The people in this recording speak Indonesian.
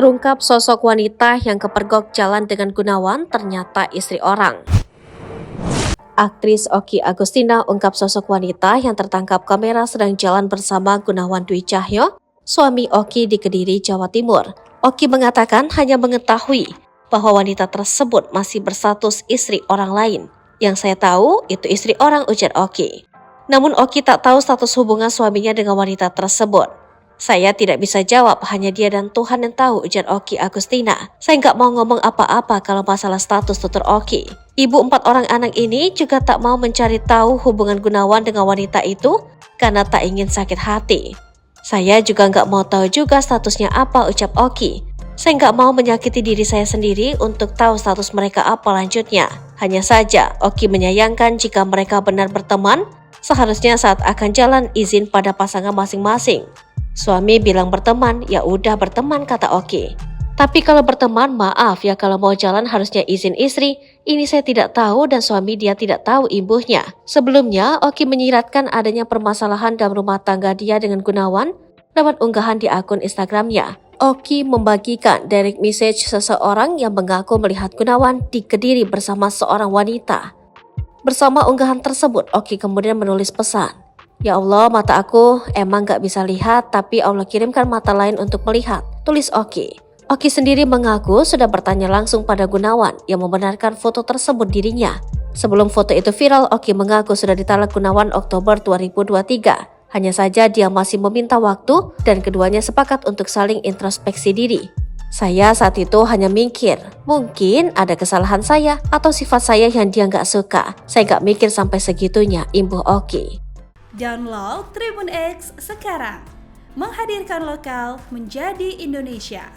Terungkap sosok wanita yang kepergok jalan dengan Gunawan ternyata istri orang. Aktris Okky Agustina ungkap sosok wanita yang tertangkap kamera sedang jalan bersama Gunawan Dwi Cahyo, suami Okky di Kediri, Jawa Timur. Okky mengatakan hanya mengetahui bahwa wanita tersebut masih berstatus istri orang lain. Yang saya tahu itu istri orang, ujar Okky. Namun Okky tak tahu status hubungan suaminya dengan wanita tersebut. Saya tidak bisa jawab, hanya dia dan Tuhan yang tahu, ujar Okky Agustina. Saya nggak mau ngomong apa-apa kalau masalah status, tutur Okky. Ibu 4 orang anak ini juga tak mau mencari tahu hubungan Gunawan dengan wanita itu karena tak ingin sakit hati. Saya juga nggak mau tahu juga statusnya apa, ucap Okky. Saya nggak mau menyakiti diri saya sendiri untuk tahu status mereka apa lanjutnya. Hanya saja, Okky menyayangkan jika mereka benar berteman, seharusnya saat akan jalan izin pada pasangan masing-masing. Suami bilang berteman, ya udah berteman, kata Okky. Tapi kalau berteman, maaf ya, kalau mau jalan harusnya izin istri. Ini saya tidak tahu dan suami dia tidak tahu ibunya. Sebelumnya, Okky menyiratkan adanya permasalahan dalam rumah tangga dia dengan Gunawan lewat unggahan di akun Instagramnya. Okky membagikan direct message seseorang yang mengaku melihat Gunawan di Kediri bersama seorang wanita. Bersama unggahan tersebut, Okky kemudian menulis pesan. Ya Allah, mata aku emang gak bisa lihat, tapi Allah kirimkan mata lain untuk melihat, tulis Okky. Okky sendiri mengaku sudah bertanya langsung pada Gunawan yang membenarkan foto tersebut dirinya. Sebelum foto itu viral, Okky mengaku sudah ditalak Gunawan Oktober 2023. Hanya saja dia masih meminta waktu dan keduanya sepakat untuk saling introspeksi diri. Saya saat itu hanya mikir, mungkin ada kesalahan saya atau sifat saya yang dia gak suka. Saya gak mikir sampai segitunya, imbuh Okky. Download Tribun X sekarang, menghadirkan lokal menjadi Indonesia.